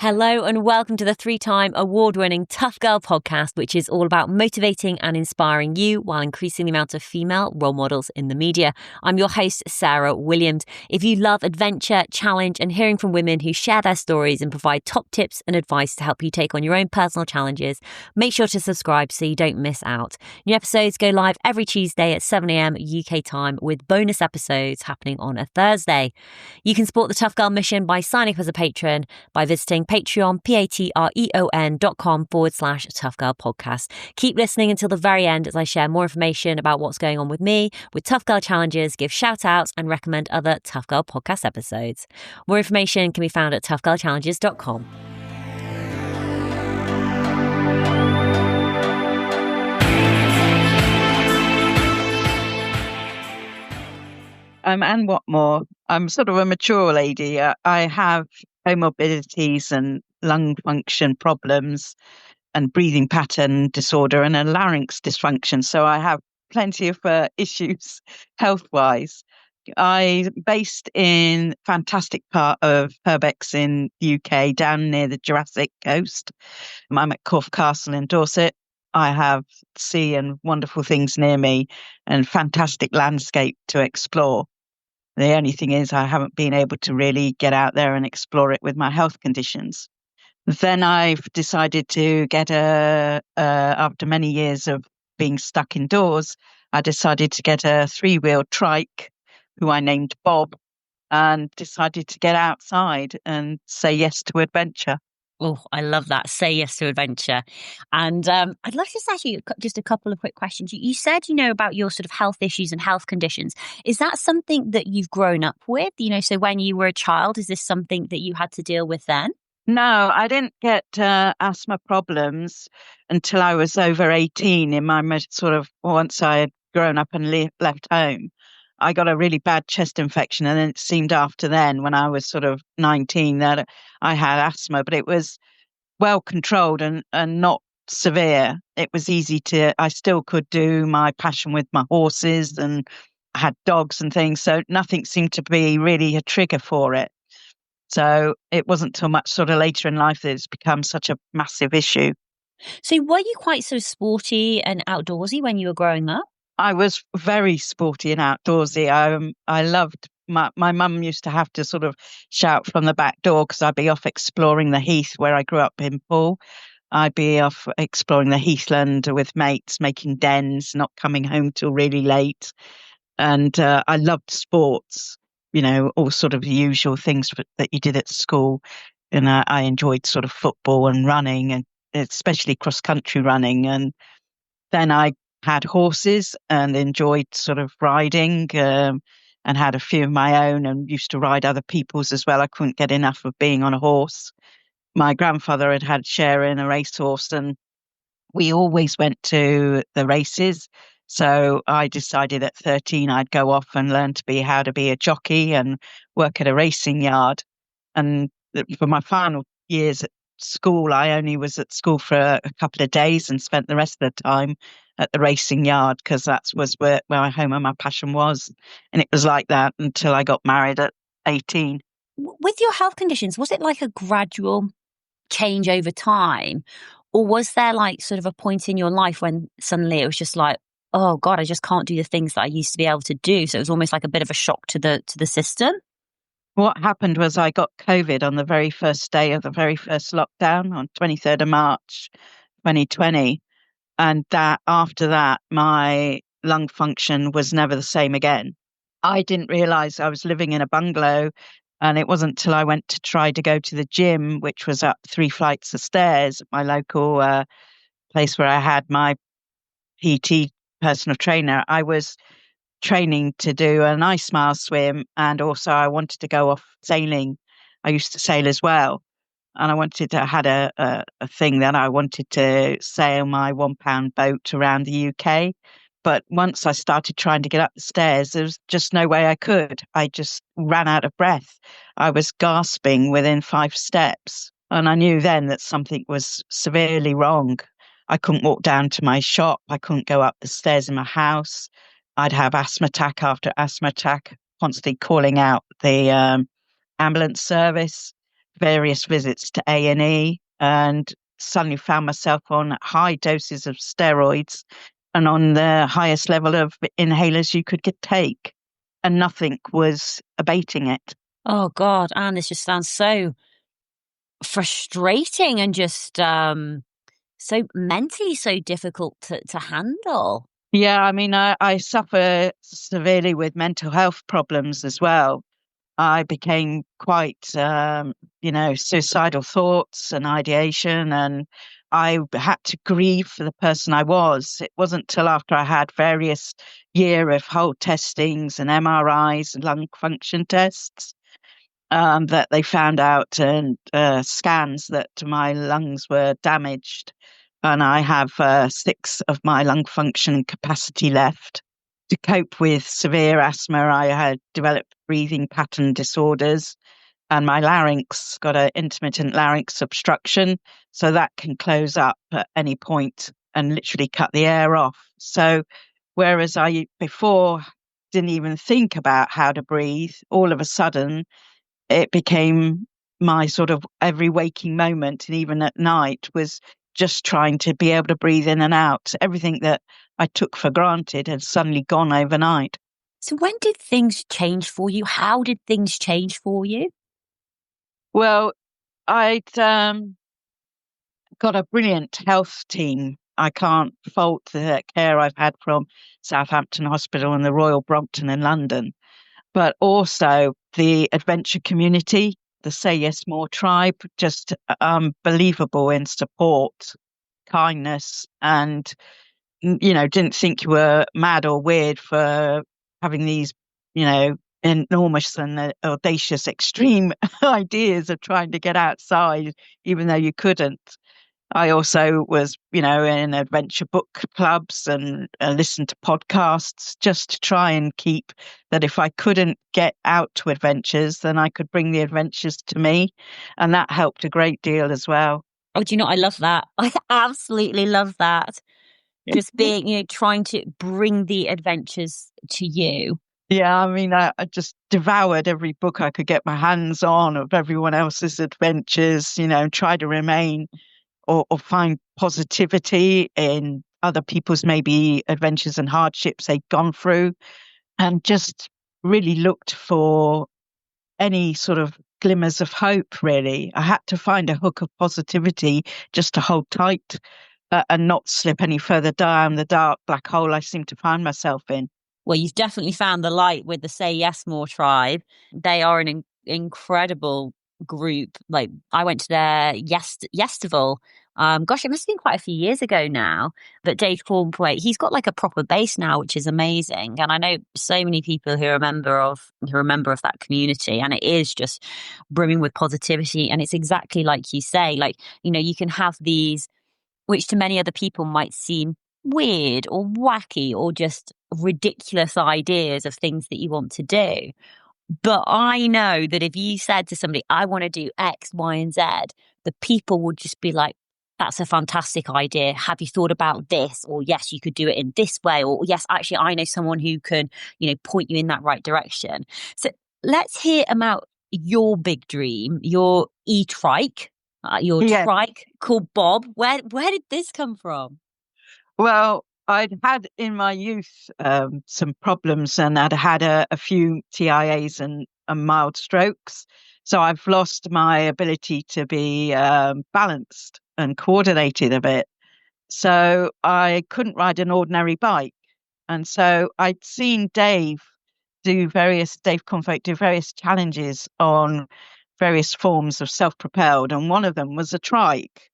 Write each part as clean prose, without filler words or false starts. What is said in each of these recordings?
Hello and welcome to the 3-time award-winning Tough Girl podcast, which is all about motivating and inspiring you while increasing the amount of female role models in the media. I'm your host, Sarah Williams. If you love adventure, challenge, and hearing from women who share their stories and provide top tips and advice to help you take on your own personal challenges, make sure to subscribe so you don't miss out. New episodes go live every Tuesday at 7 a.m. UK time, with bonus episodes happening on a Thursday. You can support the Tough Girl mission by signing up as a patron by visiting Patreon, patreon.com/Tough Girl Podcast. Keep listening until the very end as I share more information about what's going on with me, with Tough Girl challenges, give shout outs, and recommend other Tough Girl podcast episodes. More information can be found at toughgirlchallenges.com. I'm Ann Whatmore. I'm sort of a mature lady. I have comorbidities and lung function problems and breathing pattern disorder and a larynx dysfunction. So I have plenty of issues health-wise. I'm based in fantastic part of Purbeck in the UK, down near the Jurassic coast. I'm at Corfe Castle in Dorset. I have sea and wonderful things near me and fantastic landscape to explore. The only thing is I haven't been able to really get out there and explore it with my health conditions. Then I've decided to get after many years of being stuck indoors, I decided to get a 3-wheel trike, who I named Bob, and decided to get outside and say yes to adventure. Oh, I love that. Say yes to adventure. And I'd like to just ask you just a couple of quick questions. You said, about your sort of health issues and health conditions. Is that something that you've grown up with? So when you were a child, is this something that you had to deal with then? No, I didn't get asthma problems until I was over 18 in my once I had grown up and left home. I got a really bad chest infection, and then it seemed after then, when I was sort of 19, that I had asthma, but it was well controlled and not severe. It was easy I still could do my passion with my horses, and I had dogs and things, so nothing seemed to be really a trigger for it. So it wasn't till much sort of later in life that it's become such a massive issue. So were you quite sort of sporty and outdoorsy when you were growing up? I was very sporty and outdoorsy. I loved my mum used to have to sort of shout from the back door because I'd be off exploring the heath where I grew up in Poole. I'd be off exploring the heathland with mates, making dens, not coming home till really late. And I loved sports, all sort of the usual things that you did at school. And I enjoyed sort of football and running, and especially cross-country running. And then I had horses and enjoyed sort of riding, and had a few of my own, and used to ride other people's as well. I couldn't get enough of being on a horse. My grandfather had share in a racehorse, and we always went to the races. So I decided at 13 I'd go off and learn how to be a jockey and work at a racing yard. And for my final years at school, I only was at school for a couple of days and spent the rest of the time at the racing yard, because that was where my home and my passion was. And it was like that until I got married at 18. With your health conditions, was it like a gradual change over time? Or was there like sort of a point in your life when suddenly it was just like, oh God, I just can't do the things that I used to be able to do? So it was almost like a bit of a shock to the system. What happened was I got COVID on the very first day of the very first lockdown on 23rd of March, 2020. And after that, my lung function was never the same again. I didn't realize I was living in a bungalow, and it wasn't till I went to try to go to the gym, which was up 3 flights of stairs at my local place where I had my PT personal trainer. I was training to do an ice mile swim, and also I wanted to go off sailing. I used to sail as well. And I had a thing that I wanted to sail my £1 boat around the UK. But once I started trying to get up the stairs, there was just no way I could. I just ran out of breath. I was gasping within 5 steps. And I knew then that something was severely wrong. I couldn't walk down to my shop. I couldn't go up the stairs in my house. I'd have asthma attack after asthma attack, constantly calling out the ambulance service. various visits to A&E, and suddenly found myself on high doses of steroids and on the highest level of inhalers you could take, and nothing was abating it. Oh God, Anne, this just sounds so frustrating and just so mentally so difficult to handle. Yeah, I mean, I suffer severely with mental health problems as well. I became quite, suicidal thoughts and ideation, and I had to grieve for the person I was. It wasn't till after I had various year of whole testings and MRIs and lung function tests that they found out, and scans, that my lungs were damaged, and I have six of my lung function capacity left. To cope with severe asthma, I had developed breathing pattern disorders, and my larynx got an intermittent larynx obstruction, so that can close up at any point and literally cut the air off. So, whereas I before didn't even think about how to breathe, all of a sudden it became my sort of every waking moment, and even at night, was just trying to be able to breathe in and out. Everything that I took for granted had suddenly gone overnight. So when did things change for you? How did things change for you? Well, I'd got a brilliant health team. I can't fault the care I've had from Southampton Hospital and the Royal Brompton in London, but also the adventure community, the Say Yes More tribe, just unbelievable in support, kindness, and didn't think you were mad or weird for having these, enormous and audacious, extreme ideas of trying to get outside, even though you couldn't. I also was, in adventure book clubs and listened to podcasts just to try and keep that if I couldn't get out to adventures, then I could bring the adventures to me. And that helped a great deal as well. Oh, do you know, I love that. I absolutely love that. Yeah. Just being, trying to bring the adventures to you. Yeah, I mean, I just devoured every book I could get my hands on of everyone else's adventures, try to remain or find positivity in other people's maybe adventures and hardships they've gone through, and just really looked for any sort of glimmers of hope, really. I had to find a hook of positivity just to hold tight, and not slip any further down the dark black hole I seem to find myself in. Well, you've definitely found the light with the Say Yes More tribe. They are an incredible group. Like I went to their Yestival. Gosh, it must have been quite a few years ago now. But Dave Cornway, he's got like a proper base now, which is amazing. And I know so many people who are a member of that community, and it is just brimming with positivity. And it's exactly like you say, like you can have these, which to many other people might seem weird or wacky or just ridiculous ideas of things that you want to do. But I know that if you said to somebody, I want to do X, Y, and Z, the people would just be like, that's a fantastic idea. Have you thought about this? Or yes, you could do it in this way. Or yes, actually, I know someone who can, point you in that right direction. So let's hear about your big dream, your e-trike, your Yeah. trike called Bob. Where did this come from? Well, I'd had in my youth some problems, and I'd had a few TIAs and mild strokes. So I've lost my ability to be balanced and coordinated a bit. So I couldn't ride an ordinary bike. And so I'd seen Dave Confake do various challenges on various forms of self-propelled, and one of them was a trike.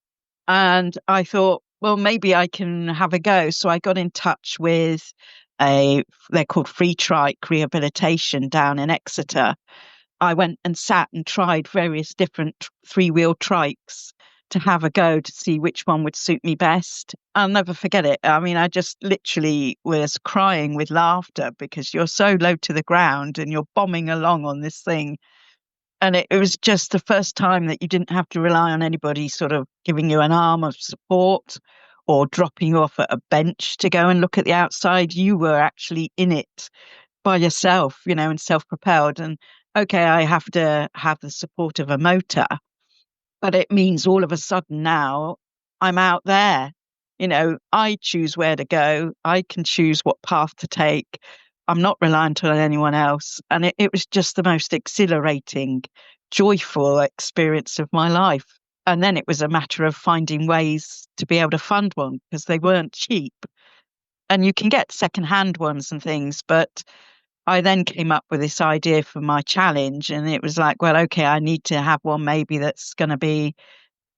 And I thought, well, maybe I can have a go. So I got in touch with they're called free trike rehabilitation down in Exeter. I went and sat and tried various different three-wheel trikes to have a go to see which one would suit me best. I'll never forget it. I mean, I just literally was crying with laughter because you're so low to the ground and you're bombing along on this thing. And it was just the first time that you didn't have to rely on anybody sort of giving you an arm of support or dropping you off at a bench to go and look at the outside. You were actually in it by yourself, and self-propelled. And okay, I have to have the support of a motor, But it means all of a sudden now I'm out there. I choose where to go. I can choose what path to take. I'm not reliant on anyone else. And it was just the most exhilarating, joyful experience of my life. And then it was a matter of finding ways to be able to fund one because they weren't cheap. And you can get secondhand ones and things, but I then came up with this idea for my challenge, and it was like, well, okay, I need to have one maybe that's going to be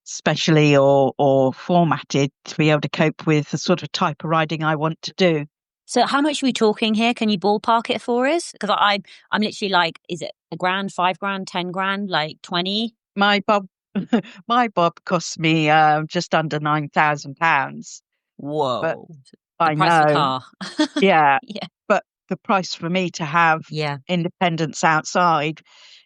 specially or formatted to be able to cope with the sort of type of riding I want to do. So how much are we talking here? Can you ballpark it for us? Because I'm literally like, is it a grand, 5 grand, 10 grand, like 20? My bob, my bob cost me just under £9,000, but Whoa. The I price of a know, car. yeah, Yeah. but the price for me to have Yeah. independence outside,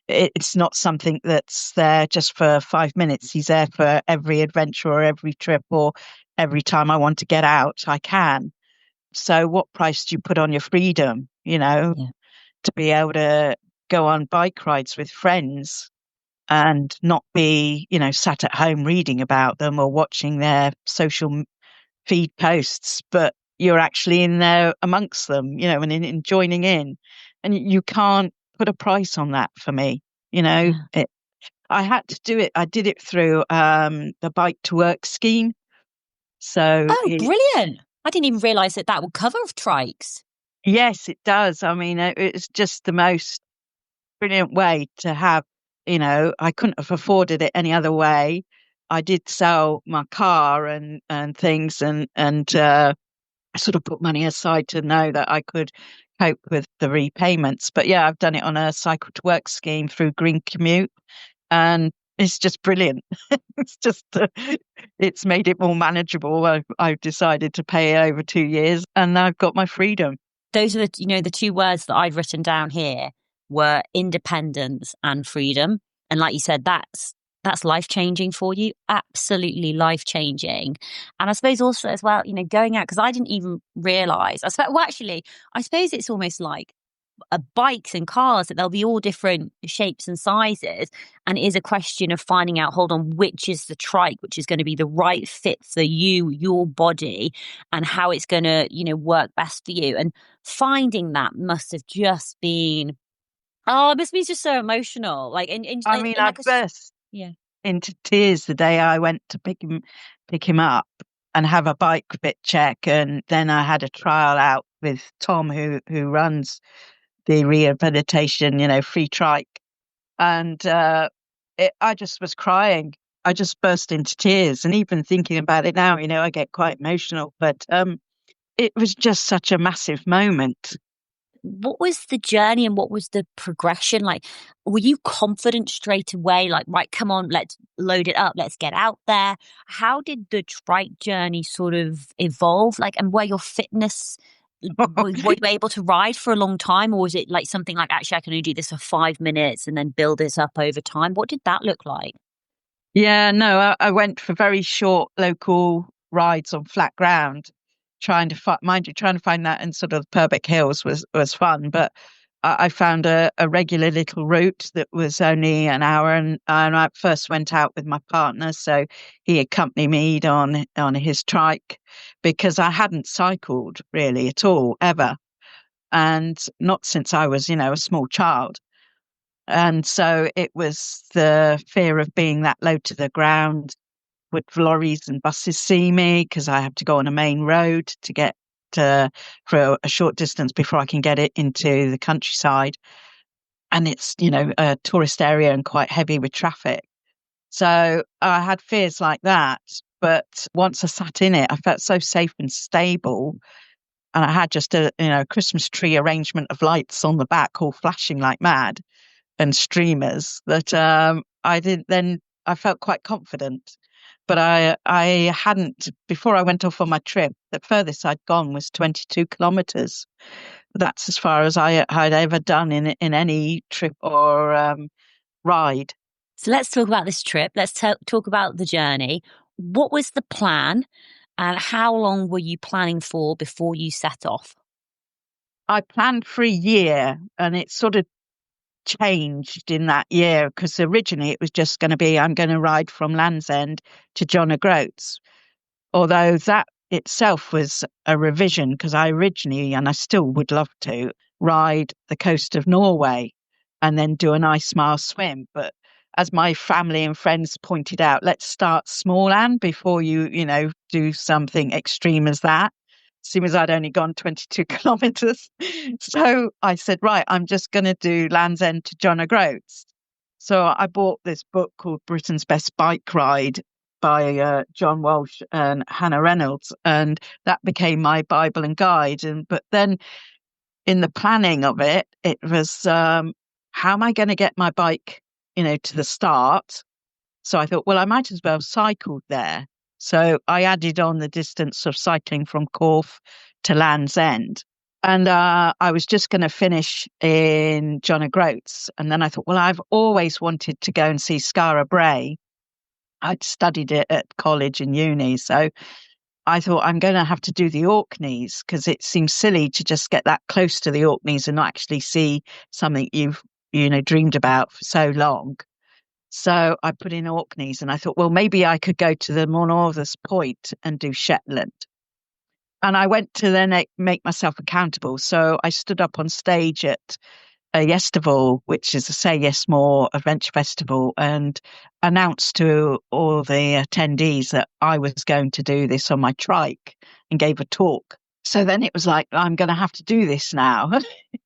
it's not something that's there just for 5 minutes. He's there for every adventure or every trip or every time I want to get out, I can. So what price do you put on your freedom, Yeah. to be able to go on bike rides with friends and not be, sat at home reading about them or watching their social feed posts, but you're actually in there amongst them, and joining in. And you can't put a price on that for me. Yeah. I had to do it. I did it through the bike to work scheme. So Oh, brilliant. I didn't even realize that that would cover trikes. yes, it does. I mean, it's just the most brilliant way to have, I couldn't have afforded it any other way. I did sell my car and things and I sort of put money aside to know that I could cope with the repayments. But yeah, I've done it on a cycle to work scheme through Green Commute, and it's just brilliant. It's just, it's made it more manageable. I've decided to pay over 2 years, and I've got my freedom. Those are the two words that I've written down here were independence and freedom. And like you said, that's life changing for you, absolutely life changing. And I suppose also as well, going out, because I didn't even realize. I suppose it's almost like bikes and cars, that they'll be all different shapes and sizes, and it is a question of finding out, hold on, which is the trike which is going to be the right fit for you, your body, and how it's going to work best for you. And finding that must have just been, oh, it must be just so emotional, like I mean, in I like a burst yeah. into tears the day I went to pick him up and have a bike fit check, and then I had a trial out with Tom, who runs the rehabilitation, free trike, and I just was crying. I just burst into tears, and even thinking about it now, I get quite emotional. But it was just such a massive moment. What was the journey and what was the progression like? Were you confident straight away, like, right, come on, let's load it up, let's get out there? How did the trike journey sort of evolve, like, and were your fitness, were you able to ride for a long time, or was it like something like, actually I can only do this for 5 minutes and then build this up over time? What did that look like? Yeah, no, I went for very short local rides on flat ground, trying to find, mind you, trying to find that in sort of Purbeck Hills was fun, but I found a regular little route that was only an hour, and I first went out with my partner, so he accompanied me on his trike because I hadn't cycled really at all ever, and not since I was, a small child. And so it was the fear of being that low to the ground. Would lorries and buses see me? Because I have to go on a main road to get for a short distance before I can get it into the countryside. And it's, a tourist area and quite heavy with traffic. So I had fears like that. But once I sat in it, I felt so safe and stable. And I had just a, Christmas tree arrangement of lights on the back, all flashing like mad, and streamers that I did then I felt quite confident. But I hadn't before I went off on my trip. The furthest I'd gone was 22 kilometers. That's as far as had ever done in any trip or ride. So let's talk about this trip. Let's talk about the journey. What was the plan, and how long were you planning for before you set off? I planned for a year, and it sort of changed in that year, because originally it was just going to be, I'm going to ride from Land's End to John O'Groats, although that itself was a revision, because I originally, and I still would love to, ride the coast of Norway and then do a nice mile swim. But as my family and friends pointed out, let's start small, Anne, before you do something extreme as that. Seeing as I'd only gone 22 kilometres. So I said, right, I'm just going to do Land's End to John O'Groats. So I bought this book called Britain's Best Bike Ride by John Walsh and Hannah Reynolds, and that became my Bible and guide. But then in the planning of it, it was how am I going to get my bike, to the start? So I thought, well, I might as well have cycled there. So I added on the distance of cycling from Corfe to Land's End. And I was just going to finish in John O'Groats. And then I thought, well, I've always wanted to go and see Skara Brae. I'd studied it at college and uni. So I thought, I'm going to have to do the Orkneys, because it seems silly to just get that close to the Orkneys and not actually see something you've, dreamed about for so long. So I put in Orkneys, and I thought, well, maybe I could go to the more northernest point and do Shetland. And I went to then make myself accountable. So I stood up on stage at Yestival, which is a Say Yes More Adventure Festival, and announced to all the attendees that I was going to do this on my trike, and gave a talk. So then it was like, I'm going to have to do this now.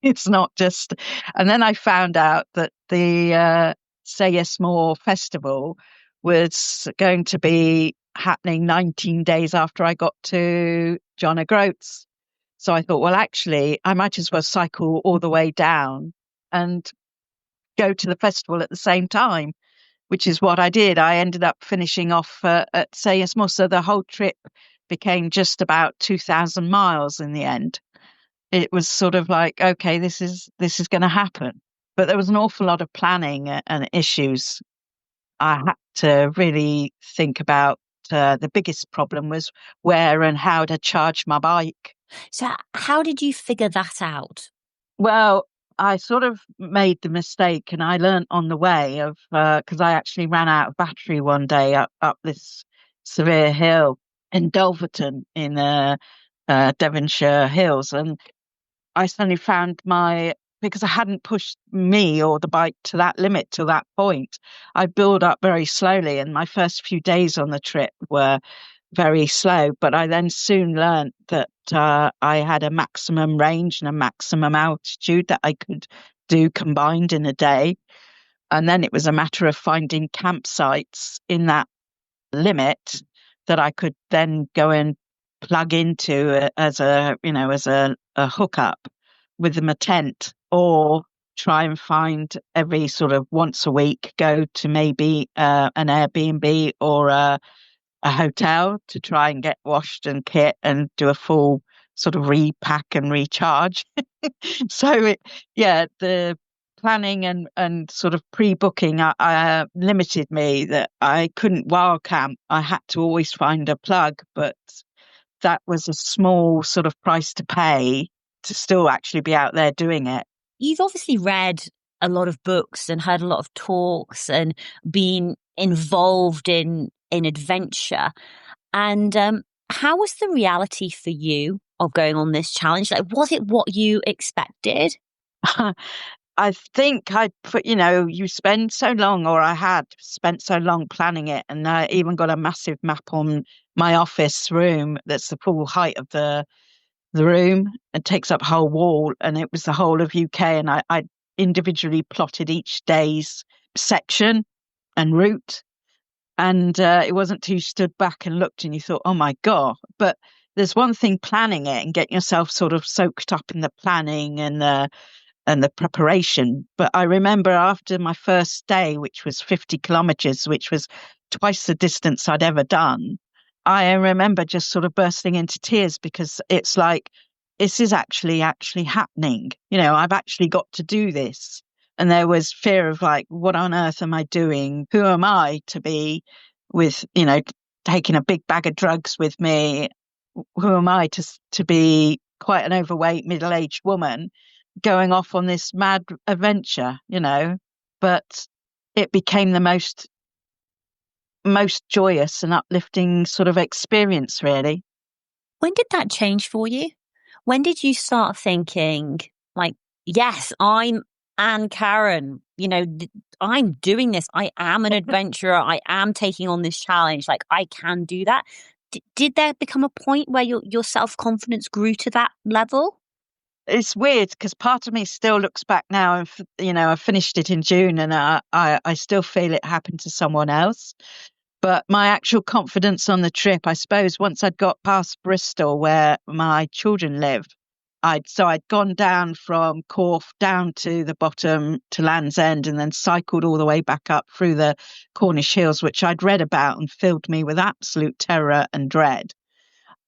It's not just. And then I found out that the Say Yes More festival was going to be happening 19 days after I got to John O'Groats. So I thought, well, actually, I might as well cycle all the way down and go to the festival at the same time, which is what I did. I ended up finishing off at Say Yes More. So the whole trip became just about 2,000 miles in the end. It was sort of like, okay, this is going to happen. But there was an awful lot of planning and issues. I had to really think about the biggest problem was where and how to charge my bike. So how did you figure that out? Well, I sort of made the mistake, and I learnt on the way of, because I actually ran out of battery one day up this severe hill in Dulverton in Devonshire Hills. And I suddenly found because I hadn't pushed me or the bike to that limit till that point, I built up very slowly. And my first few days on the trip were very slow, but I then soon learned that I had a maximum range and a maximum altitude that I could do combined in a day. And then it was a matter of finding campsites in that limit that I could then go and plug into as a hookup with my tent, or try and find every sort of once a week, go to maybe an Airbnb or a hotel to try and get washed and kit and do a full sort of repack and recharge. So the planning and sort of pre-booking limited me, that I couldn't wild camp. I had to always find a plug, but that was a small sort of price to pay to still actually be out there doing it. You've obviously read a lot of books and heard a lot of talks and been involved in adventure. And how was the reality for you of going on this challenge? Like, was it what you expected? I think you spend so long, or I had spent so long planning it, and I even got a massive map on my office room that's the full height of the room. It takes up a whole wall, and it was the whole of UK, and I individually plotted each day's section and route. And it wasn't till you stood back and looked and you thought, oh my God. But there's one thing planning it and getting yourself sort of soaked up in the planning and the preparation. But I remember after my first day, which was 50 kilometers, which was twice the distance I'd ever done, I remember just sort of bursting into tears, because it's like, this is actually happening. I've actually got to do this. And there was fear of like, what on earth am I doing? Who am I to be with, taking a big bag of drugs with me? Who am I to be quite an overweight middle-aged woman going off on this mad adventure, but it became the most joyous and uplifting sort of experience, really. When did that change for you? When did you start thinking, like, yes, I'm Anne Karen, I'm doing this. I am an adventurer. I am taking on this challenge. Like, I can do that. Did there become a point where your self-confidence grew to that level? It's weird because part of me still looks back now and, I finished it in June and I still feel it happened to someone else. But my actual confidence on the trip, I suppose, once I'd got past Bristol where my children live, I'd gone down from Corfe down to the bottom to Land's End and then cycled all the way back up through the Cornish hills, which I'd read about and filled me with absolute terror and dread.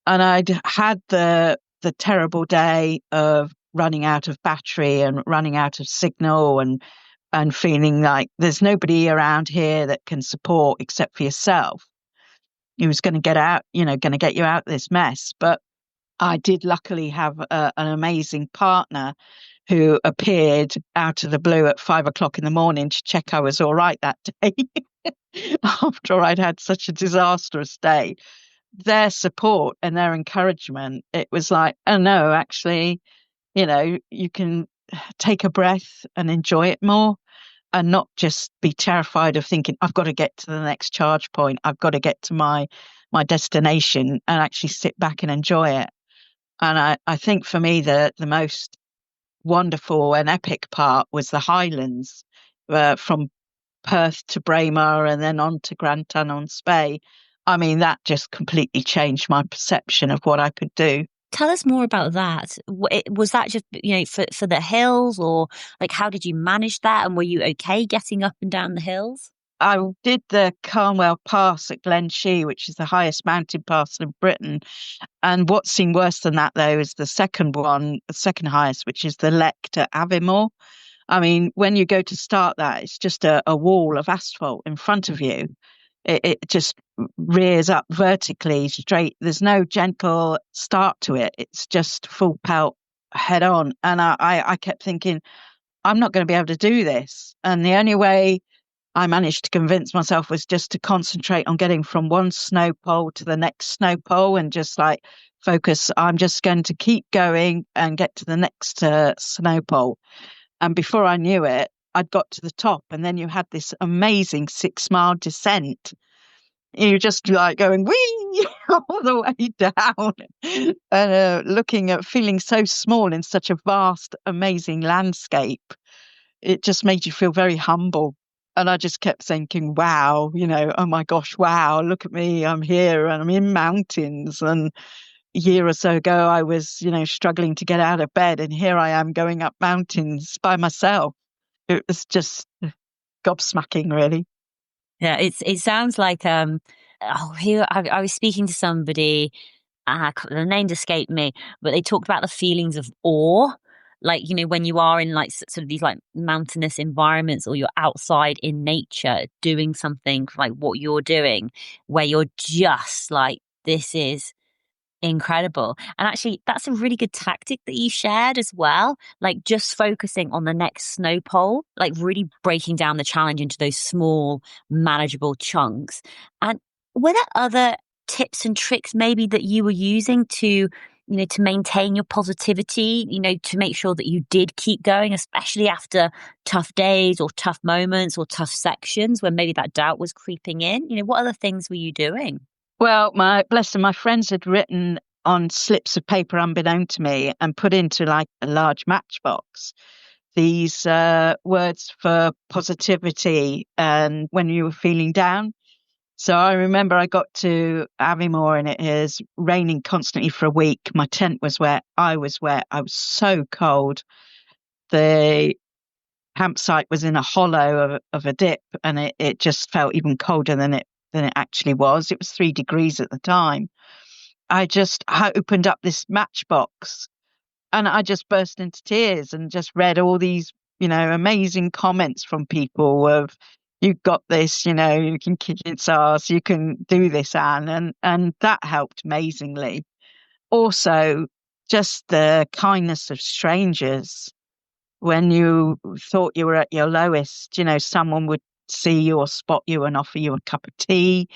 And I'd had the terrible day of running out of battery and running out of signal and feeling like there's nobody around here that can support except for yourself. He was going to get out, going to get you out of this mess. But I did luckily have an amazing partner who appeared out of the blue at 5 o'clock in the morning to check I was all right that day after I'd had such a disastrous day. Their support and their encouragement, it was like, oh no, actually, you can take a breath and enjoy it more and not just be terrified of thinking, I've got to get to the next charge point. I've got to get to my destination and actually sit back and enjoy it. And I think for me, the most wonderful and epic part was the Highlands, from Perth to Braemar and then on to Grantown-on-Spey. I mean, that just completely changed my perception of what I could do. Tell us more about that. Was that just, for the hills, or like, how did you manage that? And were you okay getting up and down the hills? I did the Carnwell Pass at Glenshee, which is the highest mountain pass in Britain. And what seemed worse than that, though, is the second one, the second highest, which is the Lect at Aviemore. I mean, when you go to start that, it's just a wall of asphalt in front of you. It just rears up vertically straight. There's no gentle start to it. It's just full pelt head on. And I kept thinking, I'm not going to be able to do this. And the only way I managed to convince myself was just to concentrate on getting from one snow pole to the next snow pole and just like focus. I'm just going to keep going and get to the next snow pole. And before I knew it, I'd got to the top, and then you had this amazing 6 mile descent. You're just like going wee all the way down, and looking at feeling so small in such a vast, amazing landscape. It just made you feel very humble. And I just kept thinking, wow, oh my gosh, wow, look at me, I'm here and I'm in mountains. And a year or so ago, I was, struggling to get out of bed, and here I am going up mountains by myself. It was just gobsmacking, really. Yeah, it sounds like here I was speaking to somebody. The names escaped me, but they talked about the feelings of awe. Like, when you are in like sort of these like mountainous environments, or you're outside in nature doing something like what you're doing, where you're just like, this is incredible. And actually, that's a really good tactic that you shared as well. Like, just focusing on the next snow pole, like really breaking down the challenge into those small, manageable chunks. And were there other tips and tricks maybe that you were using to, to maintain your positivity, to make sure that you did keep going, especially after tough days or tough moments or tough sections where maybe that doubt was creeping in? What other things were you doing? Well, bless them, my friends had written on slips of paper unbeknown to me and put into like a large matchbox these words for positivity and when you were feeling down. So I remember I got to Aviemore and it is raining constantly for a week. My tent was wet. I was wet. I was so cold. The campsite was in a hollow of a dip, and it just felt even colder than it actually was. It was 3 degrees at the time. I opened up this matchbox and I just burst into tears and just read all these, amazing comments from people of, you got this, you can kick its ass, you can do this, Anne. And that helped amazingly. Also, just the kindness of strangers. when you thought you were at your lowest, someone would see you or spot you and offer you a cup of tea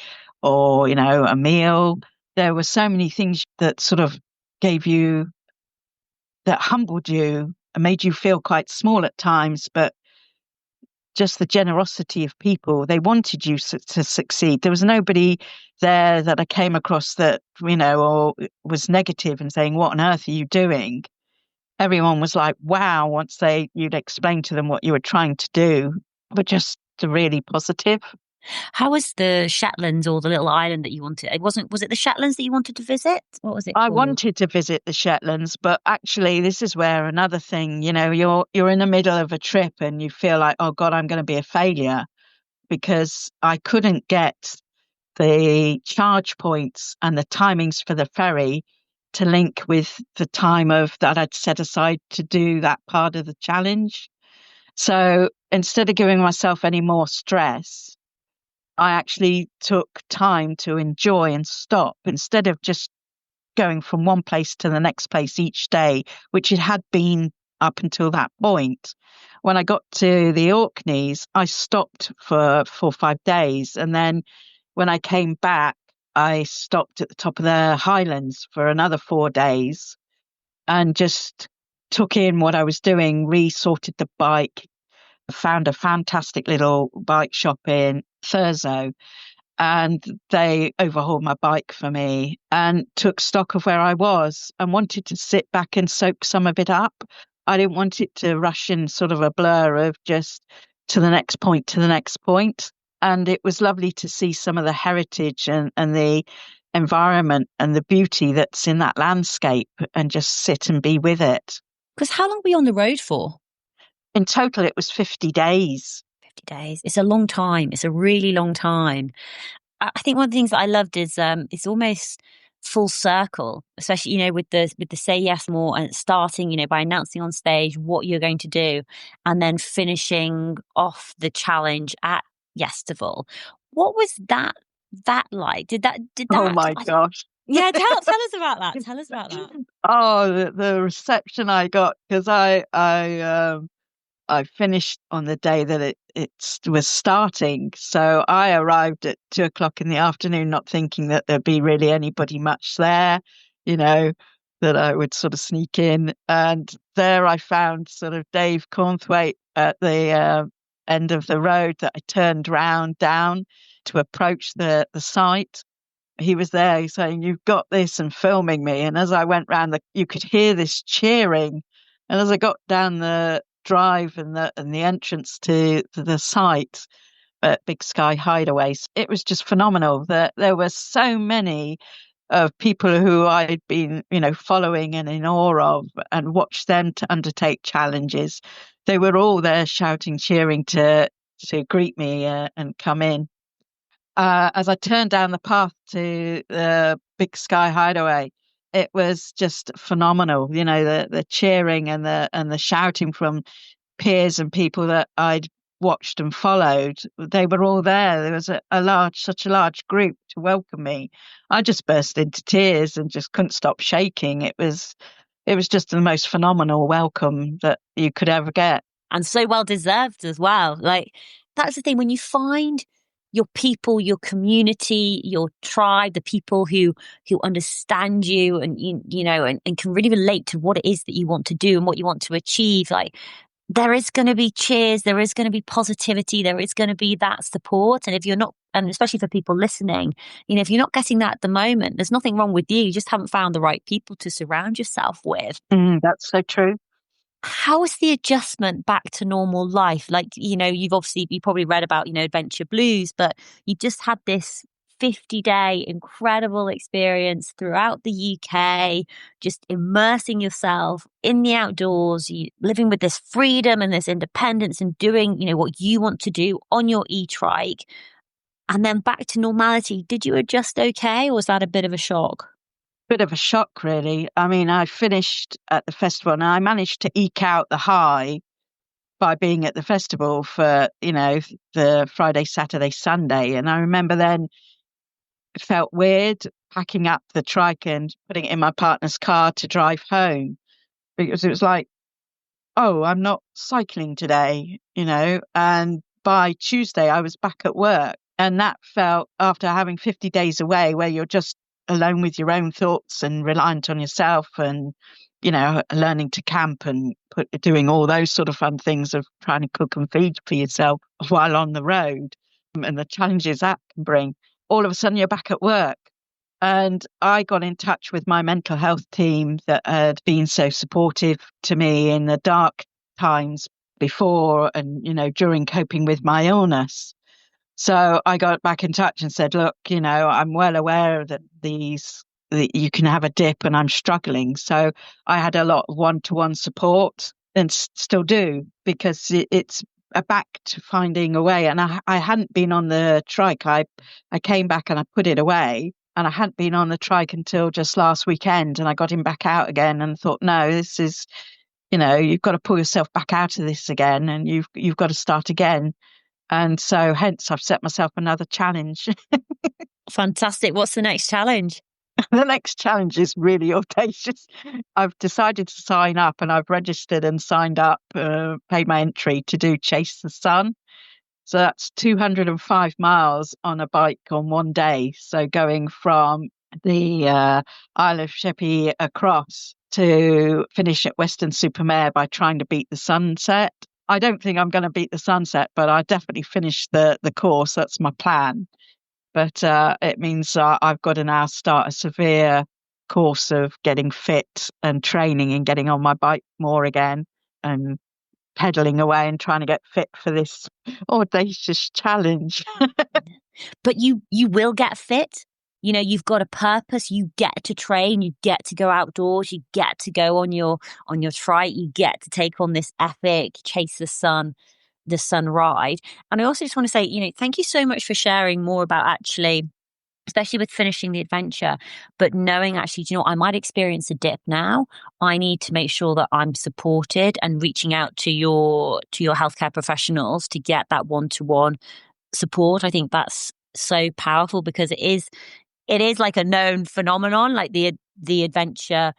or, a meal. There were so many things that sort of gave you, that humbled you and made you feel quite small at times, but just the generosity of people. They wanted you to succeed. There was nobody there that I came across that, or was negative and saying, what on earth are you doing? Everyone was like, wow, once you'd explain to them what you were trying to do, but just really positive. How was the Shetlands or the little island that you wanted? Was it the Shetlands that you wanted to visit? What was it I called? wanted to visit the Shetlands, but actually this is where another thing, you're in the middle of a trip and you feel like, oh God, I'm going to be a failure because I couldn't get the charge points and the timings for the ferry to link with the time of that I'd set aside to do that part of the challenge. So instead of giving myself any more stress, I actually took time to enjoy and stop instead of just going from one place to the next place each day, which it had been up until that point. When I got to the Orkneys, I stopped for 4 or 5 days. And then when I came back, I stopped at the top of the Highlands for another 4 days and just took in what I was doing, resorted the bike, found a fantastic little bike shop in Thurso, and they overhauled my bike for me and took stock of where I was and wanted to sit back and soak some of it up. I didn't want it to rush in sort of a blur of just to the next point, to the next point. And it was lovely to see some of the heritage and the environment and the beauty that's in that landscape and just sit and be with it. Because how long were you on the road for? In total, it was 50 days. 50 days. It's a long time. It's a really long time. I think one of the things that I loved is it's almost full circle, especially with the say yes more and starting by announcing on stage what you're going to do, and then finishing off the challenge at Yestival. What was that like? Did Oh that? my gosh. Yeah, tell us about that. Tell us about that. Oh, the reception I got because I finished on the day that it was starting. So I arrived at 2 o'clock in the afternoon, not thinking that there'd be really anybody much there, you know, that I would sort of sneak in. And there I found sort of Dave Cornthwaite at the end of the road that I turned round down to approach the site. He was there saying, "You've got this," and filming me. And as I went round, you could hear this cheering. And as I got down the drive and the entrance to the site at Big Sky Hideaways, it was just phenomenal. That there were so many of people who I'd been, following and in awe of, and watched them to undertake challenges. They were all there shouting, cheering to greet me and come in. As I turned down the path to the Big Sky Hideaway, it was just phenomenal. The cheering and the shouting from peers and people that I'd watched and followed. They were all there. There was such a large group to welcome me. I just burst into tears and just couldn't stop shaking. It was just the most phenomenal welcome that you could ever get. And so well deserved as well. Like, that's the thing, when you find your people, your community, your tribe, the people who understand you and and can really relate to what it is that you want to do and what you want to achieve, like, there is going to be cheers, there is going to be positivity, there is going to be that support. And if you're not, and especially for people listening, if you're not getting that at the moment, there's nothing wrong with you. You just haven't found the right people to surround yourself with. That's so true. How is the adjustment back to normal life? Like, you probably read about, Adventure Blues, but you've just had this 50-day incredible experience throughout the UK, just immersing yourself in the outdoors, living with this freedom and this independence and doing, what you want to do on your e-trike, and then back to normality. Did you adjust okay, or was that a bit of a shock? Bit of a shock, really. I mean, I finished at the festival and I managed to eke out the high by being at the festival for, the Friday, Saturday, Sunday. And I remember then it felt weird packing up the trike and putting it in my partner's car to drive home because it was like, oh, I'm not cycling today, and by Tuesday I was back at work. And that felt, after having 50 days away where you're just alone with your own thoughts and reliant on yourself and, learning to camp and doing all those sort of fun things of trying to cook and feed for yourself while on the road and the challenges that can bring. All of a sudden you're back at work. And I got in touch with my mental health team that had been so supportive to me in the dark times before and, during coping with my illness. So I got back in touch and said, look, I'm well aware that that you can have a dip and I'm struggling. So I had a lot of one-to-one support and still do, because it's back to finding a way. And I hadn't been on the trike. I came back and I put it away. And I hadn't been on the trike until just last weekend, and I got him back out again and thought, no, this is, you've got to pull yourself back out of this again, and you've got to start again. And so hence I've set myself another challenge. Fantastic. What's the next challenge? The next challenge is really audacious. I've decided to sign up, and I've registered and signed up, paid my entry to do Chase the Sun. So that's 205 miles on a bike on one day. So going from the Isle of Sheppey across to finish at Weston-super-Mare by trying to beat the sunset. I don't think I'm going to beat the sunset, but I definitely finish the course. That's my plan. But it means I've got to now start a severe course of getting fit and training and getting on my bike more again and pedaling away and trying to get fit for this audacious challenge. But you will get fit. You've got a purpose. You get to train. You get to go outdoors. You get to go on your trike. You get to take on this epic Chase the Sun ride. And I also just want to say, thank you so much for sharing more about actually, especially with finishing the adventure, but knowing actually, I might experience a dip now. I need to make sure that I'm supported, and reaching out to your healthcare professionals to get that one-to-one support. I think that's so powerful, because it is like a known phenomenon, like the adventure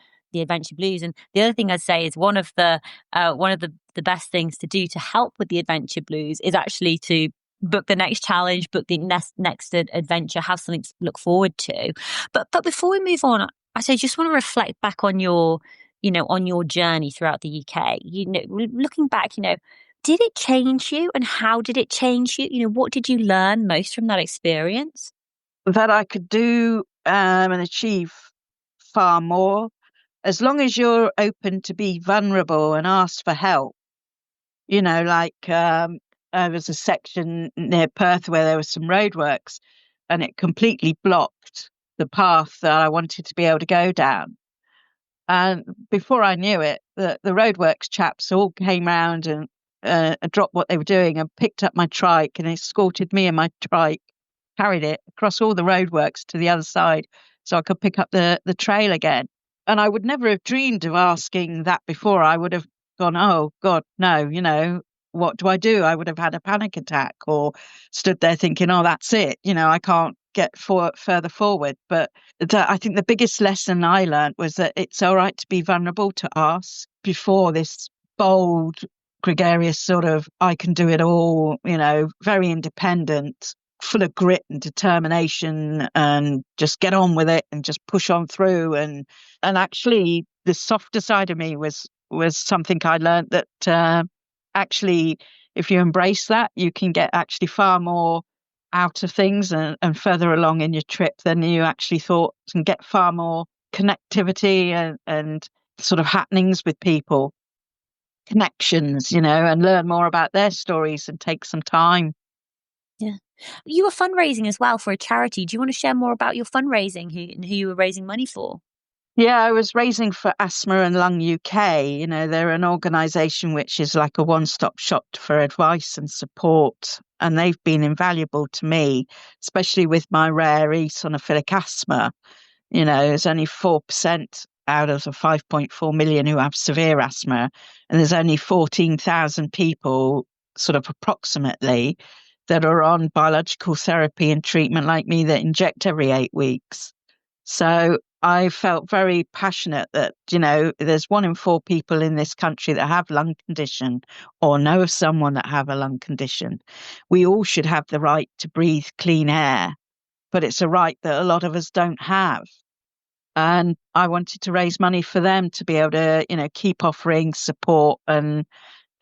blues. And the other thing I'd say is one of the best things to do to help with the adventure blues is actually to book the next challenge, book the next adventure, have something to look forward to. But before we move on, I just want to reflect back on your journey throughout the UK. Looking back, did it change you, and how did it change you? What did you learn most from that experience? That I could do and achieve far more, as long as you're open to be vulnerable and ask for help. There was a section near Perth where there was some roadworks, and it completely blocked the path that I wanted to be able to go down. And before I knew it, the roadworks chaps all came round and dropped what they were doing and picked up my trike and escorted me and my trike, carried it across all the roadworks to the other side so I could pick up the trail again. And I would never have dreamed of asking that before. I would have gone, oh, God, no, what do I do? I would have had a panic attack or stood there thinking, oh, that's it. I can't get further forward. But I think the biggest lesson I learned was that it's all right to be vulnerable, to ask before this bold, gregarious sort of, I can do it all, very independent, full of grit and determination, and just get on with it and just push on through. And actually the softer side of me was something I learned, that actually if you embrace that, you can get actually far more out of things and further along in your trip than you actually thought, and get far more connectivity and sort of happenings with people, connections, and learn more about their stories and take some time. Yeah. You were fundraising as well for a charity. Do you want to share more about your fundraising, who you were raising money for? Yeah, I was raising for Asthma and Lung UK. They're an organisation which is like a one-stop shop for advice and support. And they've been invaluable to me, especially with my rare eosinophilic asthma. There's only 4% out of the 5.4 million who have severe asthma. And there's only 14,000 people, sort of approximately, that are on biological therapy and treatment like me, that inject every 8 weeks. So I felt very passionate that, there's 1 in 4 people in this country that have lung condition or know of someone that have a lung condition. We all should have the right to breathe clean air, but it's a right that a lot of us don't have. And I wanted to raise money for them to be able to, keep offering support and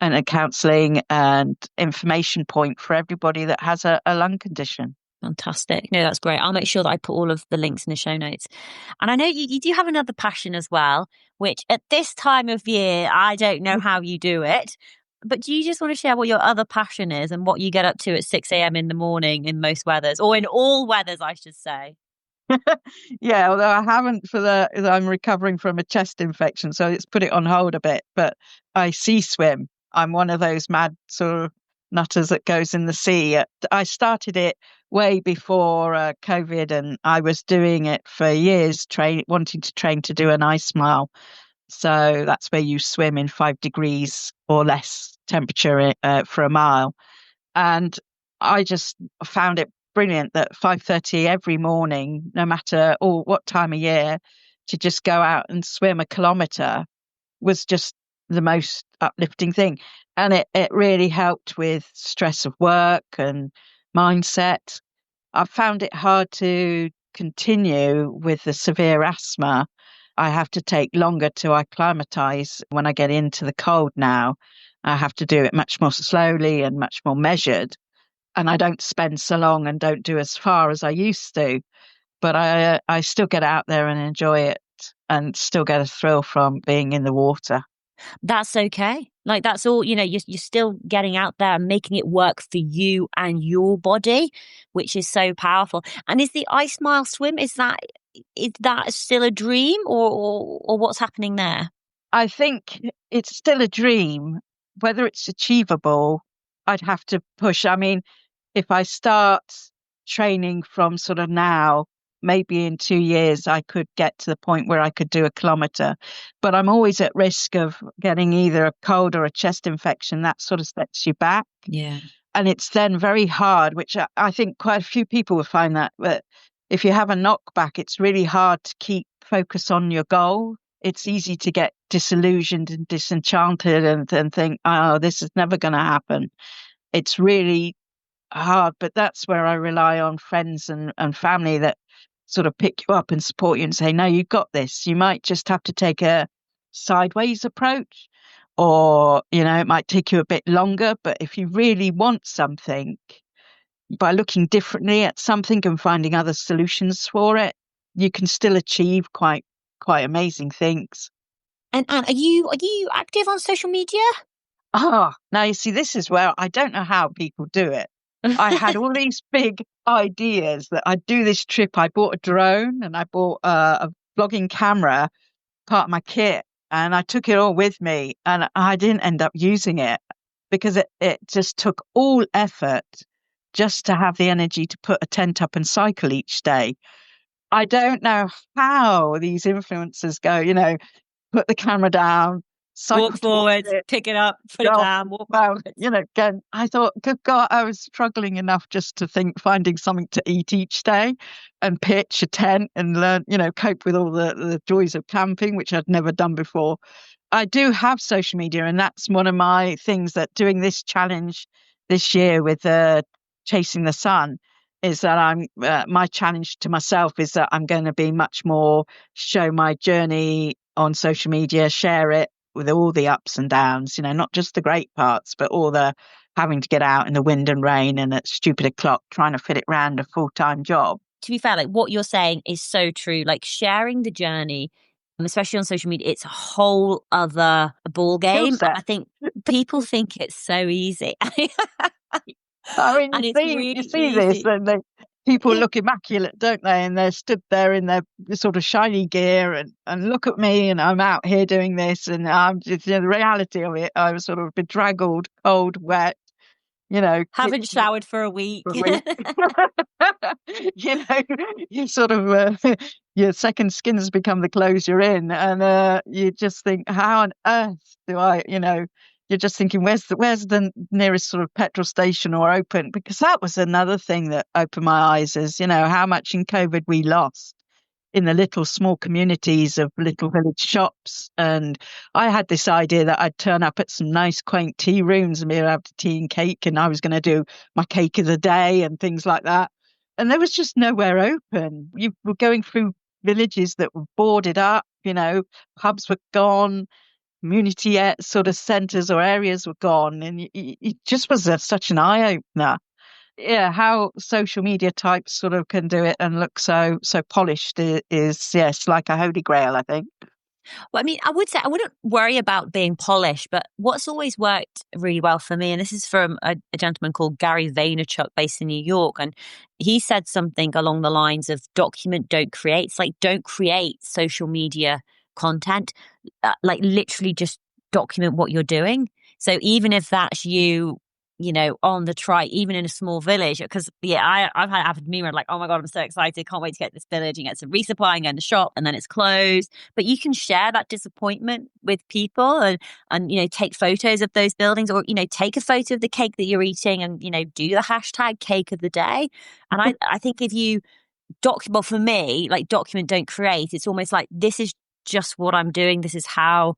a counselling and information point for everybody that has a lung condition. Fantastic. No, that's great. I'll make sure that I put all of the links in the show notes. And I know you do have another passion as well, which at this time of year, I don't know how you do it. But do you just want to share what your other passion is and what you get up to at 6 a.m. in the morning in most weathers, or in all weathers, I should say? Yeah, although I haven't I'm recovering from a chest infection, so it's put it on hold a bit. But I sea swim. I'm one of those mad sort of nutters that goes in the sea. I started it way before COVID, and I was doing it for years, wanting to train to do an ice mile. So that's where you swim in 5 degrees or less temperature for a mile. And I just found it brilliant that 5:30 every morning, no matter what time of year, to just go out and swim a kilometre was just the most uplifting thing. And it really helped with stress of work and mindset. I found it hard to continue with the severe asthma. I have to take longer to acclimatize when I get into the cold now. I have to do it much more slowly and much more measured. And I don't spend so long and don't do as far as I used to. But I still get out there and enjoy it and still get a thrill from being in the water. That's okay. Like that's all, you're still getting out there and making it work for you and your body, which is so powerful. And is the ice mile swim, is that still a dream or what's happening there? I think it's still a dream. Whether it's achievable, I'd have to push. I mean, if I start training from sort of now, maybe in 2 years, I could get to the point where I could do a kilometre. But I'm always at risk of getting either a cold or a chest infection. That sort of sets you back. Yeah. And it's then very hard, which I think quite a few people will find that. But if you have a knockback, it's really hard to keep focus on your goal. It's easy to get disillusioned and disenchanted and think, oh, this is never going to happen. It's really hard, but that's where I rely on friends and family that sort of pick you up and support you and say, no, you've got this. You might just have to take a sideways approach, or, it might take you a bit longer. But if you really want something, by looking differently at something and finding other solutions for it, you can still achieve quite amazing things. And Anne, are you active on social media? Now you see, this is where I don't know how people do it. I had all these big ideas that I'd do this trip. I bought a drone and I bought a vlogging camera, part of my kit, and I took it all with me. And I didn't end up using it because it just took all effort just to have the energy to put a tent up and cycle each day. I don't know how these influencers go, put the camera down, cycle Walk forward, it, pick it up, put go it off down, walk down, backwards. again. I thought, good God, I was struggling enough just to think finding something to eat each day and pitch a tent and learn, cope with all the joys of camping, which I'd never done before. I do have social media, and that's one of my things that doing this challenge this year with Chasing the Sun is that my challenge to myself is that I'm going to be much more show my journey on social media, share it with all the ups and downs, not just the great parts, but all the having to get out in the wind and rain and at stupid o'clock trying to fit it round a full-time job. To be fair, like what you're saying is so true. Like sharing the journey, especially on social media, it's a whole other ball Skill game. And set. I think people think it's so easy. I mean, And it's you really see this, easy. and people look immaculate, don't they? And they're stood there in their sort of shiny gear, and look at me, and I'm out here doing this, and I'm just, the reality of it, I was sort of bedraggled, cold, wet, Haven't showered for a week. for a week. you know, you sort of your second skin has become the clothes you're in, and you just think, how on earth do I, you're just thinking, where's the nearest sort of petrol station or open? Because that was another thing that opened my eyes is, how much in COVID we lost. in the little small communities of little village shops. And I had this idea that I'd turn up at some nice quaint tea rooms and be able to have tea and cake, and I was going to do my cake of the day and things like that. And there was just nowhere open. You were going through villages that were boarded up, pubs were gone, community sort of centres or areas were gone, and it just was such an eye opener. Yeah, how social media types sort of can do it and look so polished is yes, like a holy grail, I think. Well, I mean, I would say I wouldn't worry about being polished, but what's always worked really well for me, and this is from a gentleman called Gary Vaynerchuk based in New York, and he said something along the lines of document, don't create. It's like, don't create social media content, like literally just document what you're doing. So even if that's on the trike, even in a small village, because I've had it happen to me where I'm like, oh my God, I'm so excited, can't wait to get this village and get some resupply and go in the shop, and then it's closed. But you can share that disappointment with people and take photos of those buildings, or take a photo of the cake that you're eating and do the hashtag cake of the day. And I think if you document, for me, like document, don't create, it's almost like, this is just what I'm doing, this is how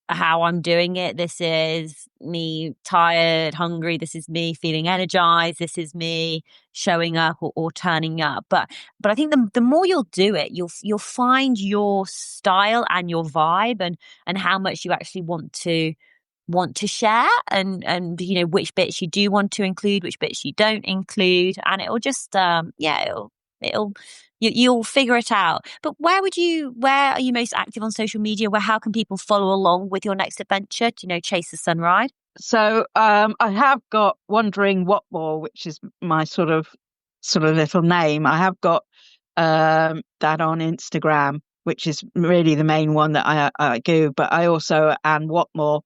I'm doing it. This is me tired, hungry. This is me feeling energized. This is me showing up or turning up. But I think the more you'll do it, you'll find your style and your vibe and how much you actually want to share and which bits you do want to include, which bits you don't include, and it'll just it'll you'll figure it out. But where are you most active on social media? How can people follow along with your next adventure to chase the sunrise? So I have got Wandering Whatmore, which is my sort of little name. I have got that on Instagram, which is really the main one that I do. But I also Ann Whatmore.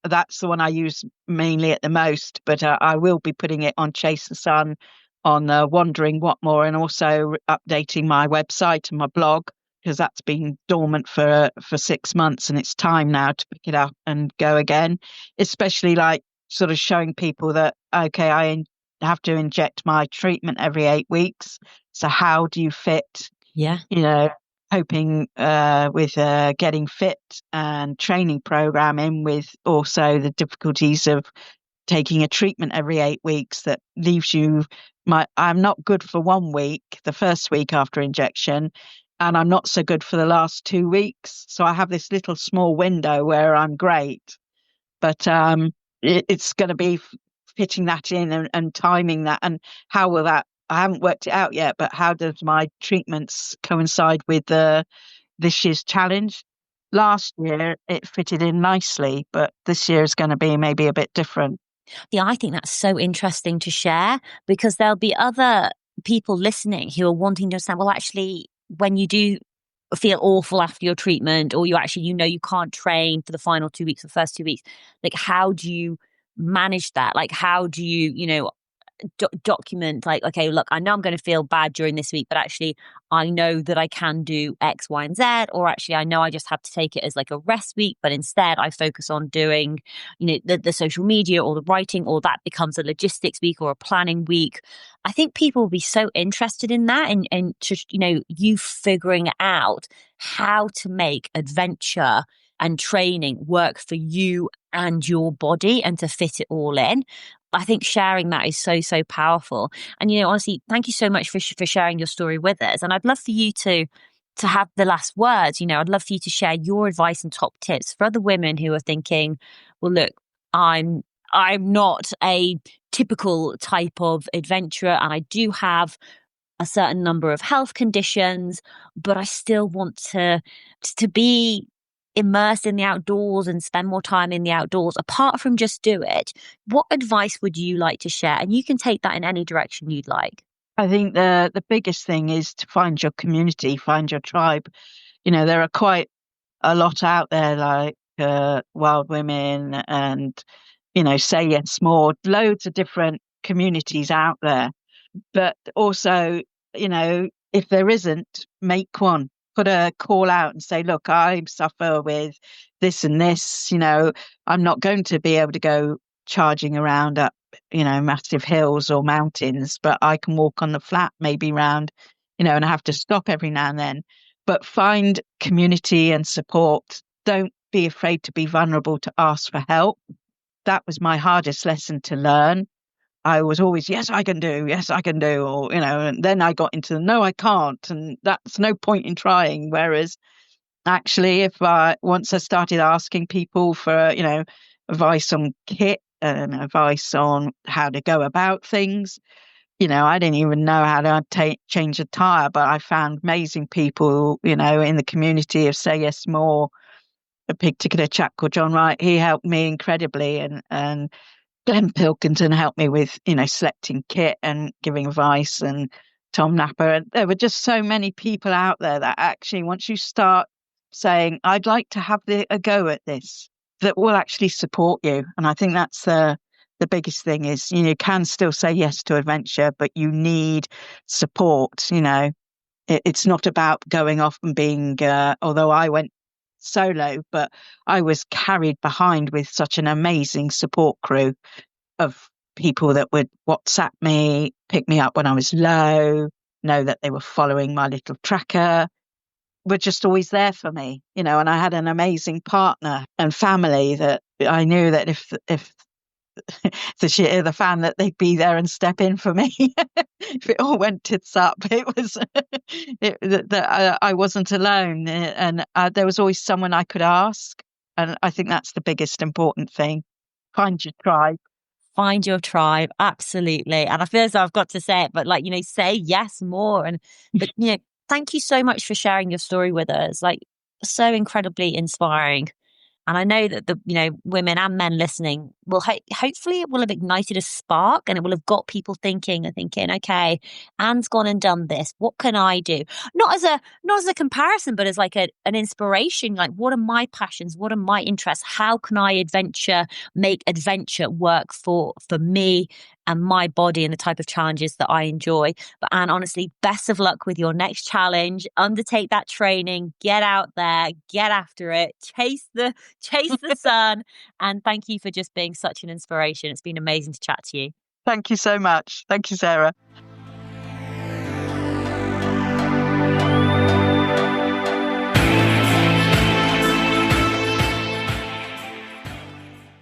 That's the one I use mainly at the most. But I will be putting it on Chase the Sun, on Wandering Whatmore, and also updating my website and my blog, because that's been dormant for 6 months, and it's time now to pick it up and go again. Especially like sort of showing people that okay, I have to inject my treatment every 8 weeks. So how do you fit? Yeah. Hoping with getting fit and training program in, with also the difficulties of taking a treatment every 8 weeks that leaves you I'm not good for 1 week, the first week after injection, and I'm not so good for the last 2 weeks. So I have this little small window where I'm great, but it's going to be fitting that in and timing that, and how will that, I haven't worked it out yet, but how does my treatments coincide with this year's challenge? Last year it fitted in nicely, but this year is going to be maybe a bit different. Yeah, I think that's so interesting to share, because there'll be other people listening who are wanting to understand, well, actually, when you do feel awful after your treatment, or you actually, you can't train for the final 2 weeks or first 2 weeks, like, how do you manage that? Like, how do you, document, like, okay, look, I know I'm going to feel bad during this week, but actually I know that I can do X, Y, and Z, or actually I know I just have to take it as like a rest week, but instead I focus on doing, the social media or the writing, or that becomes a logistics week or a planning week. I think people will be so interested in that, and just, you figuring out how to make adventure and training work for you and your body and to fit it all in. I think sharing that is so, so powerful. And, honestly, thank you so much for sharing your story with us. And I'd love for you to have the last words. I'd love for you to share your advice and top tips for other women who are thinking, well, look, I'm not a typical type of adventurer, and I do have a certain number of health conditions, but I still want to be immersed in the outdoors and spend more time in the outdoors. Apart from just do it, what advice would you like to share? And you can take that in any direction you'd like. I think the biggest thing is to find your community, find your tribe. There are quite a lot out there, like Wild Women and Say Yes More, loads of different communities out there. But also, if there isn't, make one. Put a call out and say, look, I suffer with this and this. I'm not going to be able to go charging around up, massive hills or mountains, but I can walk on the flat, maybe round and I have to stop every now and then. But find community and support. Don't be afraid to be vulnerable, to ask for help. That was my hardest lesson to learn. I was always, yes, I can do, or, and then I got into the, no, I can't. And that's no point in trying. Whereas actually, once I started asking people for, advice on kit and advice on how to go about things, I didn't even know how to change a tire, but I found amazing people, in the community of Say Yes More. A particular chap called John Wright, he helped me incredibly, and Glenn Pilkington helped me with, selecting kit and giving advice, and Tom Napper. And there were just so many people out there that actually, once you start saying, I'd like to have a go at this, that will actually support you. And I think that's the biggest thing is, you can still say yes to adventure, but you need support. It's not about going off and being, although I went solo, but I was carried behind with such an amazing support crew of people that would WhatsApp me, pick me up when I was low, know that they were following my little tracker, were just always there for me, and I had an amazing partner and family that I knew that if the shit hit the fan, that they'd be there and step in for me. If it all went tits up, it was that I wasn't alone, and there was always someone I could ask. And I think that's the biggest important thing. Find your tribe. Find your tribe. Absolutely. And I feel as though I've got to say it, but say yes more. But thank you so much for sharing your story with us. So incredibly inspiring. And I know that the women and men listening will hopefully it will have ignited a spark, and it will have got people thinking, okay, Anne's gone and done this. What can I do? Not as a comparison, but as an inspiration. What are my passions? What are my interests? How can I make adventure work for me and my body and the type of challenges that I enjoy? But Anne, honestly, best of luck with your next challenge. Undertake that training, get out there, get after it, chase the sun. And thank you for just being such an inspiration. It's been amazing to chat to you. Thank you so much. Thank you, Sarah.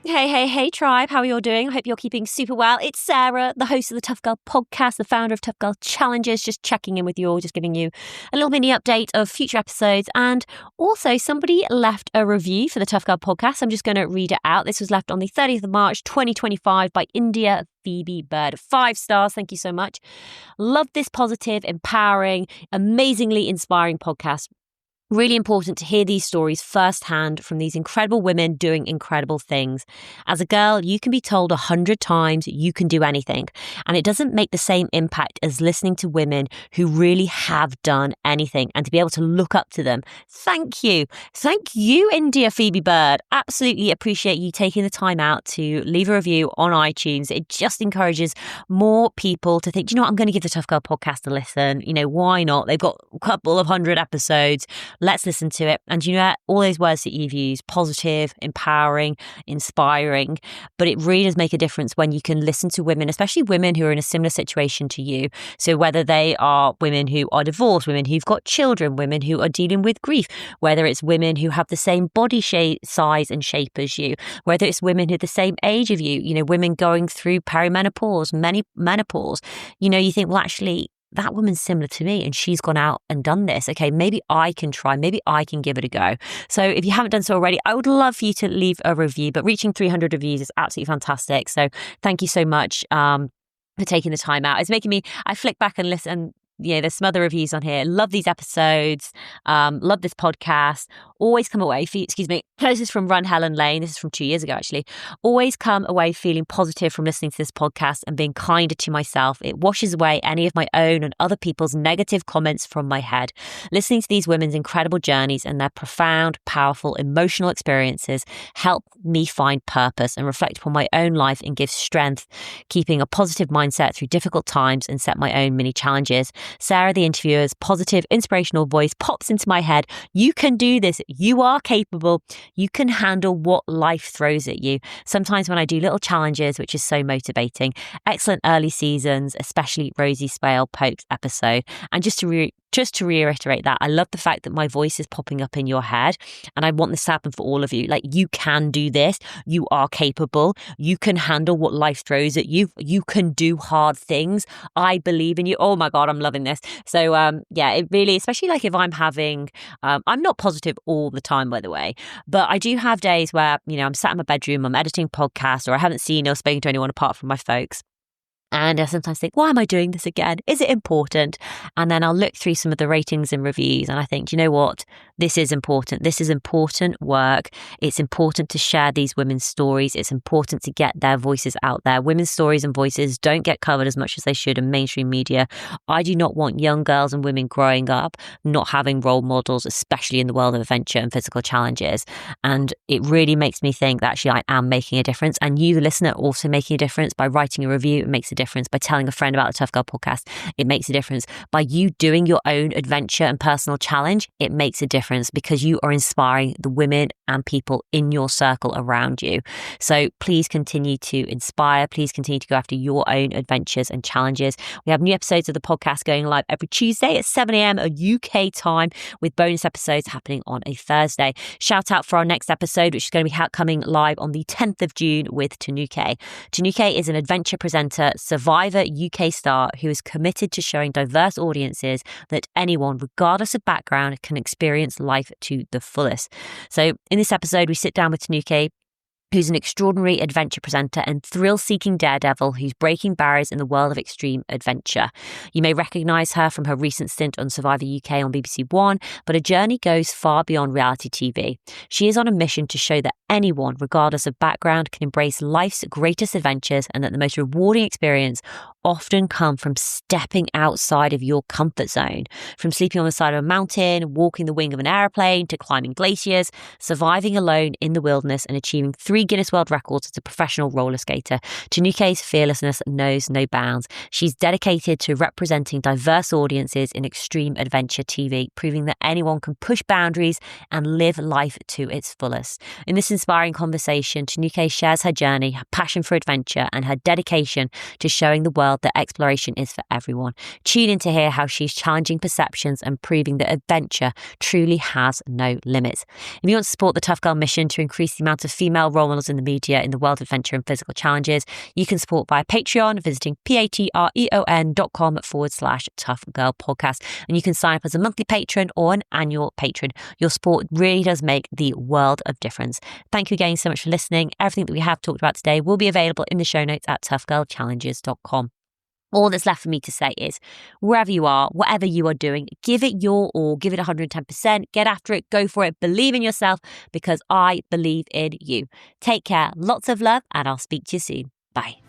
Hey, tribe. How are you all doing? I hope you're keeping super well. It's Sarah, the host of the Tough Girl podcast, the founder of Tough Girl Challenges, just checking in with you all, just giving you a little mini update of future episodes. And also, somebody left a review for the Tough Girl podcast. I'm just going to read it out. This was left on the 30th of March, 2025 by India Phoebe Bird. 5 stars. Thank you so much. Love this positive, empowering, amazingly inspiring podcast. Really important to hear these stories firsthand from these incredible women doing incredible things. As a girl, you can be told 100 times you can do anything, and it doesn't make the same impact as listening to women who really have done anything, and to be able to look up to them. Thank you, India Phoebe Bird. Absolutely appreciate you taking the time out to leave a review on iTunes. It just encourages more people to think, I'm going to give the Tough Girl podcast a listen. Why not? They've got a couple of 100 episodes. Let's listen to it. And all those words that you've used, positive, empowering, inspiring, but it really does make a difference when you can listen to women, especially women who are in a similar situation to you. So whether they are women who are divorced, women who've got children, women who are dealing with grief, whether it's women who have the same body size and shape as you, whether it's women who are the same age of you, women going through perimenopause, menopause, you think, well, actually, that woman's similar to me and she's gone out and done this. Okay, maybe I can try, maybe I can give it a go. So if you haven't done so already, I would love for you to leave a review, but reaching 300 reviews is absolutely fantastic. So thank you so much for taking the time out. It's making me, I flick back and listen. There's some other reviews on here. Love these episodes. Love this podcast. Always come away. This is from Run Helen Lane. This is from 2 years ago, actually. Always come away feeling positive from listening to this podcast and being kinder to myself. It washes away any of my own and other people's negative comments from my head. Listening to these women's incredible journeys and their profound, powerful, emotional experiences help me find purpose and reflect upon my own life and give strength, keeping a positive mindset through difficult times and set my own mini challenges. Sarah, the interviewer's positive, inspirational voice pops into my head. You can do this. You are capable. You can handle what life throws at you. Sometimes when I do little challenges, which is so motivating, excellent early seasons, especially Rosie Spale Pope's episode. And just to reiterate that, I love the fact that my voice is popping up in your head, and I want this to happen for all of you. Like, you can do this. You are capable. You can handle what life throws at you. You can do hard things. I believe in you. Oh my God, I'm loving this. So yeah, it really, especially like if I'm having, I'm not positive all the time, by the way, but I do have days where, you know, I'm sat in my bedroom, I'm editing podcasts, or I haven't seen or spoken to anyone apart from my folks. And I sometimes think, why am I doing this again? Is it important? And then I'll look through some of the ratings and reviews and I think, you know what? This is important. This is important work. It's important to share these women's stories. It's important to get their voices out there. Women's stories and voices don't get covered as much as they should in mainstream media. I do not want young girls and women growing up not having role models, especially in the world of adventure and physical challenges. And it really makes me think that actually I am making a difference. And you, the listener, also making a difference by writing a review. It makes a difference by telling a friend about the Tough Girl podcast. It makes a difference by you doing your own adventure and personal challenge. It makes a difference because you are inspiring the women and people in your circle around you. So please continue to inspire. Please continue to go after your own adventures and challenges. We have new episodes of the podcast going live every Tuesday at 7 a.m. UK time, with bonus episodes happening on a Thursday. Shout out for our next episode, which is going to be coming live on the 10th of June with Tanuke. Tanuke is an adventure presenter, Survivor UK star, who is committed to showing diverse audiences that anyone, regardless of background, can experience life to the fullest. So in this episode, we sit down with Tanuke, who's an extraordinary adventure presenter and thrill-seeking daredevil who's breaking barriers in the world of extreme adventure. You may recognise her from her recent stint on Survivor UK on BBC One, but her journey goes far beyond reality TV. She is on a mission to show that anyone, regardless of background, can embrace life's greatest adventures, and that the most rewarding experience often come from stepping outside of your comfort zone. From sleeping on the side of a mountain, walking the wing of an airplane, to climbing glaciers, surviving alone in the wilderness, and achieving 3 Guinness World Records as a professional roller skater, Tanuke's fearlessness knows no bounds. She's dedicated to representing diverse audiences in extreme adventure TV, proving that anyone can push boundaries and live life to its fullest. In this inspiring conversation, Tanuke shares her journey, her passion for adventure, and her dedication to showing the world that exploration is for everyone. Tune in to hear how she's challenging perceptions and proving that adventure truly has no limits. If you want to support the Tough Girl mission to increase the amount of female role models in the media in the world of adventure and physical challenges, you can support via Patreon, visiting patreon.com/Tough Girl Podcast. And you can sign up as a monthly patron or an annual patron. Your support really does make the world of difference. Thank you again so much for listening. Everything that we have talked about today will be available in the show notes at toughgirlchallenges.com. All that's left for me to say is, wherever you are, whatever you are doing, give it your all, give it 110%, get after it, go for it, believe in yourself, because I believe in you. Take care, lots of love, and I'll speak to you soon. Bye.